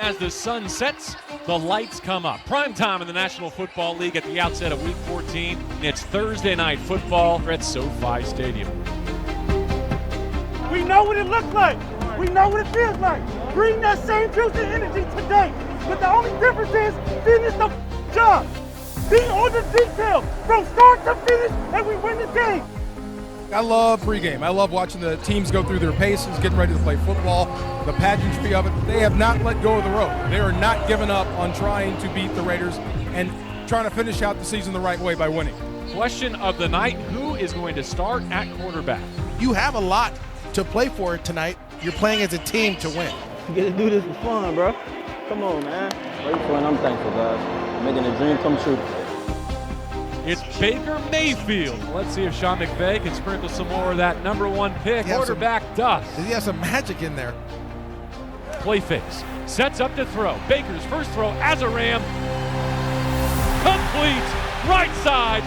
as the sun sets, the lights come up. Prime time in the National Football League at the outset of Week 14. It's Thursday night football at SoFi Stadium. We know what it looks like. We know what it feels like. Bring that same juice and energy today. But the only difference is finish the job. Be on the detail from start to finish, and we win the game. I love pregame. I love watching the teams go through their paces, getting ready to play football, the pageantry of it. They have not let go of the road. They are not giving up on trying to beat the Raiders and trying to finish out the season the right way by winning. Question of the night, who is going to start at quarterback? You have a lot to play for tonight. You're playing as a team to win. You get to do this for fun, bro. Come on, man. Grateful and I'm thankful, guys. Making a dream come true. It's Baker Mayfield. Let's see if Sean McVay can sprinkle some more of that number one pick. Quarterback does. Does he have some magic in there? Play fakes. Sets up to throw. Baker's first throw as a Ram. Complete. Right side.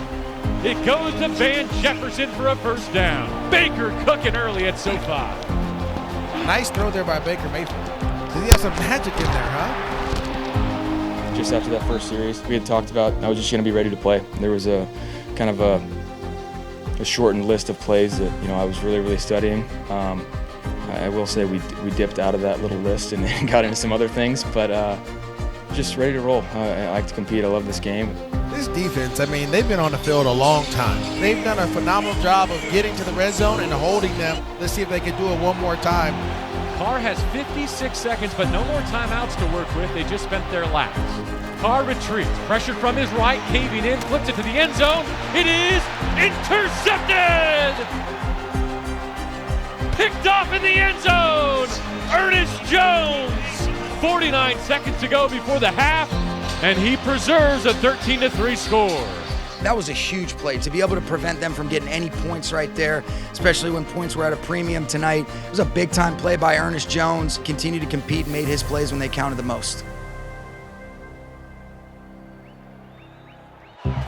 It goes to Van Jefferson for a first down. Baker cooking early at SoFi. Nice throw there by Baker Mayfield. Does he have some magic in there, huh? Just after that first series, we had talked about I was just going to be ready to play. There was a kind of a shortened list of plays that I was really studying. I will say we dipped out of that little list and got into some other things, but just ready to roll. I like to compete. I love this game. This defense, they've been on the field a long time. They've done a phenomenal job of getting to the red zone and holding them. Let's see if they can do it one more time. Carr has 56 seconds, but no more timeouts to work with. They just spent their laps. Carr retreats. Pressure from his right, caving in, flips it to the end zone. It is intercepted! Picked off in the end zone! Ernest Jones! 49 seconds to go before the half, and he preserves a 13-3 score. That was a huge play to be able to prevent them from getting any points right there, especially when points were at a premium tonight. It was a big-time play by Ernest Jones. Continued to compete and made his plays when they counted the most.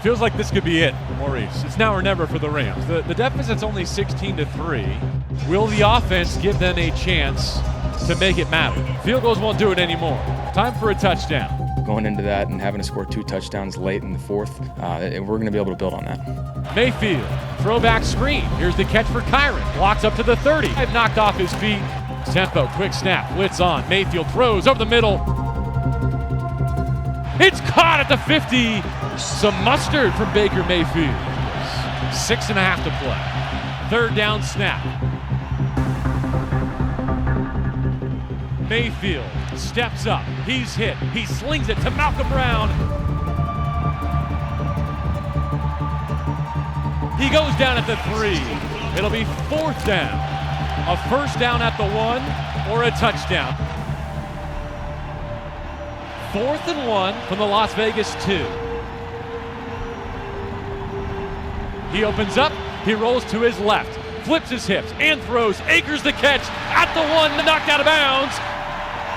Feels like this could be it, Maurice. It's now or never for the Rams. The deficit's only 16-3. Will the offense give them a chance to make it matter? Field goals won't do it anymore. Time for a touchdown. Going into that and having to score 2 touchdowns late in the fourth, we're going to be able to build on that. Mayfield, throwback screen. Here's the catch for Kyron. Blocks up to the 30. Knocked off his feet. Tempo, quick snap, blitz on. Mayfield throws over the middle. It's caught at the 50. Some mustard from Baker Mayfield. 6.5 to play. Third down snap. Mayfield steps up. He's hit. He slings it to Malcolm Brown. He goes down at the 3. It'll be fourth down. A first down at the 1 or a touchdown. 4th and 1 from the Las Vegas 2. He opens up. He rolls to his left. Flips his hips and throws. Akers the catch at the 1, knocked out of bounds.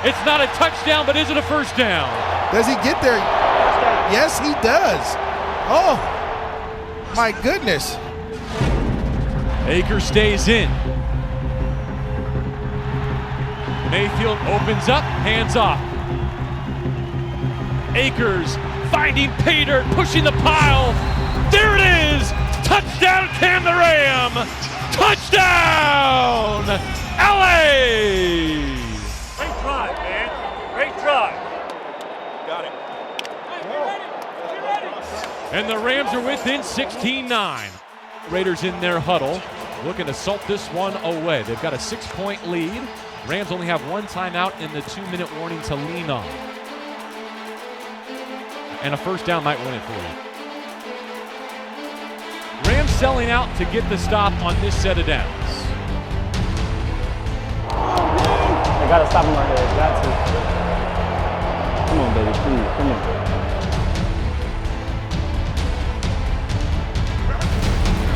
It's not a touchdown, but is it a first down? Does he get there? Yes, he does. Oh, my goodness. Akers stays in. Mayfield opens up, hands off. Akers finding pay dirt, pushing the pile. There it is! Touchdown, Cam the Ram! Touchdown, LA! Great drive, man. Great drive. Got it. And the Rams are within 16-9. Raiders in their huddle, looking to salt this one away. They've got a 6-point lead. Rams only have 1 timeout in the 2-minute warning to lean on. And a first down might win it for you. Rams selling out to get the stop on this set of downs. I gotta stop him right here. Got to. Come on, baby, please. Come on.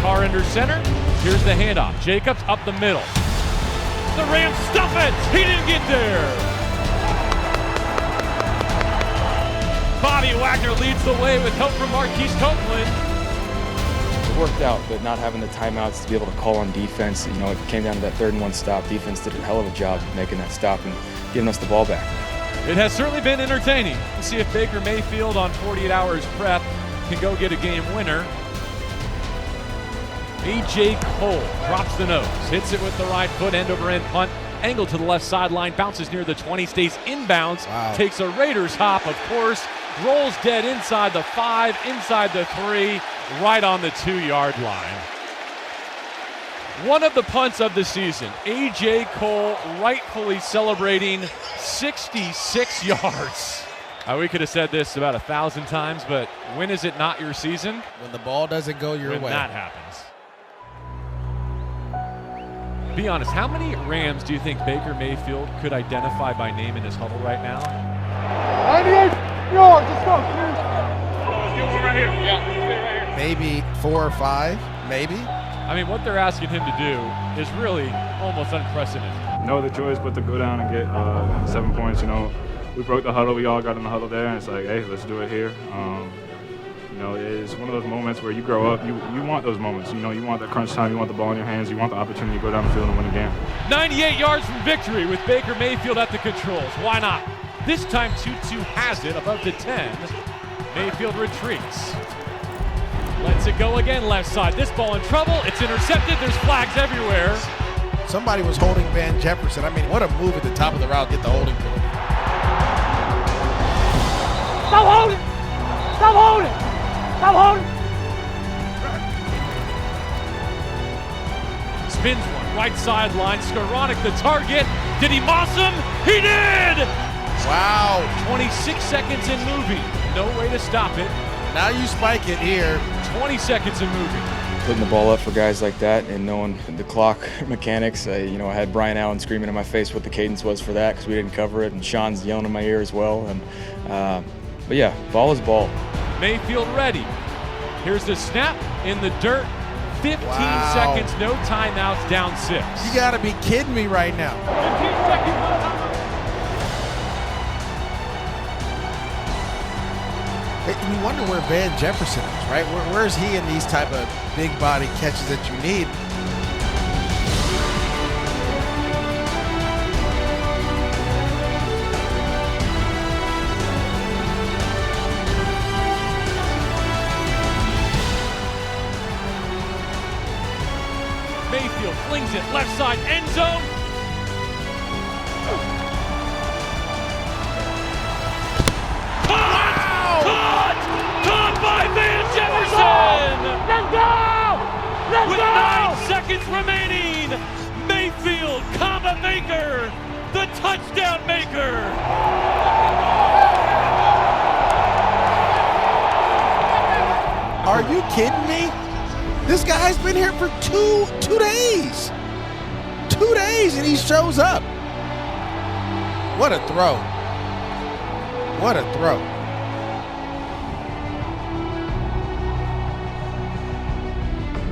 Carr under center. Here's the handoff. Jacobs up the middle. The Rams stuff it. He didn't get there. Bobby Wagner leads the way with help from Marquise Copeland. It worked out, but not having the timeouts to be able to call on defense, it came down to that 3rd and 1 stop. Defense did a hell of a job making that stop and giving us the ball back. It has certainly been entertaining. Let's see if Baker Mayfield on 48 hours prep can go get a game winner. A.J. Cole drops the nose, hits it with the right foot, end-over-end punt, angled to the left sideline, bounces near the 20, stays inbounds, takes a Raiders hop, of course, rolls dead inside the 5, inside the 3, right on the 2-yard line. One of the punts of the season, A.J. Cole rightfully celebrating 66 yards. We could have said this about 1,000 times, but when is it not your season? When the ball doesn't go your way. When that happens. Be honest, how many Rams do you think Baker Mayfield could identify by name in his huddle right now? 98 yards, let's go. Right here. Yeah, right here. Maybe 4 or 5, maybe. I mean, what they're asking him to do is really almost unprecedented. No other choice but to go down and get 7 points. You know, we broke the huddle. We all got in the huddle there, and it's like, hey, let's do it here. You know, it's one of those moments where you grow up, you want those moments. You know, you want that crunch time, you want the ball in your hands, you want the opportunity to go down the field and win a game. 98 yards from victory with Baker Mayfield at the controls. Why not? This time Tutu has it above the 10. Mayfield retreats. Lets it go again left side. This ball in trouble. It's intercepted. There's flags everywhere. Somebody was holding Van Jefferson. I mean, what a move at the top of the route, get the holding penalty. Stop holding! Stop holding! Stop holding! Spins one, right sideline. Skoranek the target. Did he moss him? He did! Wow. 26 seconds in moving. No way to stop it. Now you spike it here. 20 seconds in moving. Putting the ball up for guys like that and knowing the clock mechanics, I had Brian Allen screaming in my face what the cadence was for that because we didn't cover it, and Sean's yelling in my ear as well. But yeah, ball is ball. Mayfield ready. Here's the snap in the dirt. 15 seconds, no timeouts, down 6. You gotta be kidding me right now. 15 seconds. And you wonder where Van Jefferson is, right? Where is he in these type of big body catches that you need? Mayfield flings it left side end zone. Caught by Van Jefferson! Let's go! Let's With 9 seconds remaining, Mayfield, Baker, the touchdown maker! Are you kidding me? This guy's been here for two days. 2 days and he shows up. What a throw. What a throw.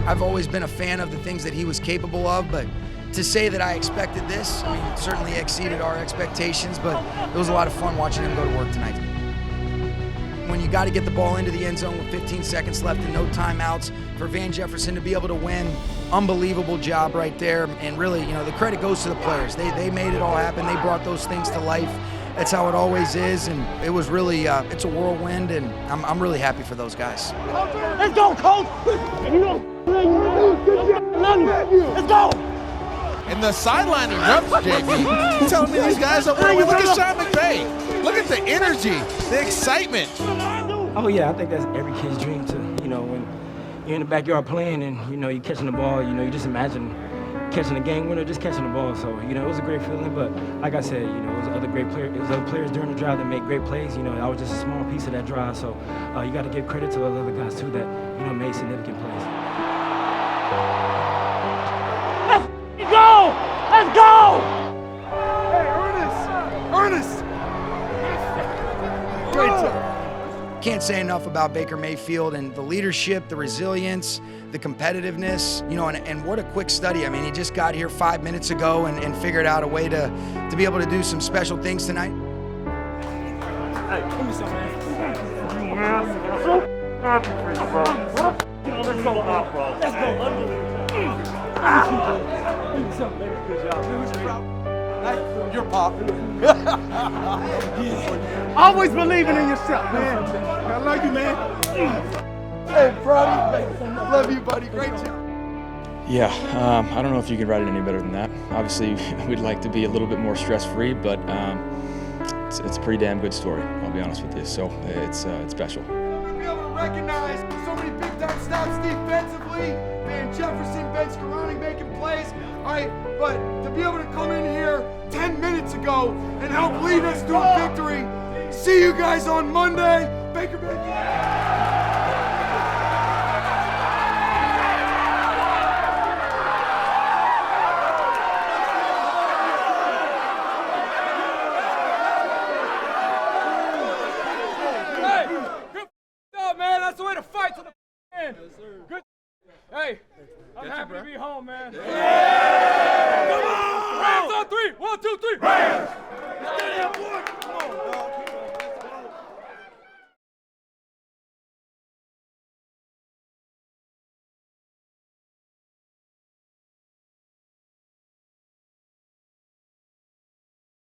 I've always been a fan of the things that he was capable of, but to say that I expected this, I mean, it certainly exceeded our expectations, but it was a lot of fun watching him go to work tonight. When you got to get the ball into the end zone with 15 seconds left and no timeouts, for Van Jefferson to be able to win, unbelievable job right there. And really, the credit goes to the players. They made it all happen. They brought those things to life. That's how it always is, and it was really, it's a whirlwind, and I'm really happy for those guys. Let's go, Coach! Let's go! And the sideline erupts, JB. He's telling me these guys are winning. Look at Sean McVay. Look at the energy, the excitement. Oh yeah, I think that's every kid's dream to, when you're in the backyard playing and, you're catching the ball, you just imagine catching a game winner, just catching the ball. So, it was a great feeling, but like I said, it was other great players, it was other players during the drive that made great plays. I was just a small piece of that drive, so you got to give credit to the other guys too that, made significant plays. Let's go! Let's go! Hey, Ernest! Great job. Can't say enough about Baker Mayfield and the leadership, the resilience, the competitiveness, and what a quick study. I mean, he just got here 5 minutes ago and figured out a way to be able to do some special things tonight. Hey, give me some, man. So happy for you, bro. Let's go, bro. Let's go. Give me some, baby. Good job. You're pop. Always believing in yourself, man. I love you, man. Hey, Brody. Love you, buddy. Great job. Yeah, I don't know if you can write it any better than that. Obviously, we'd like to be a little bit more stress-free, but it's a pretty damn good story, I'll be honest with you. So it's special. We'll be able to recognize so many big-time stops defensively. Van Jefferson, Ben Scarani making plays. All right, but to be able to come in here 10 minutes ago and help lead us to a victory. See you guys on Monday. Baker Mayfield. Man, that's the way to fight to the end. Good. Hey, I'm happy to be home, man. Yeah! Come on! Rams on 3. 1, 2, 3. Rams!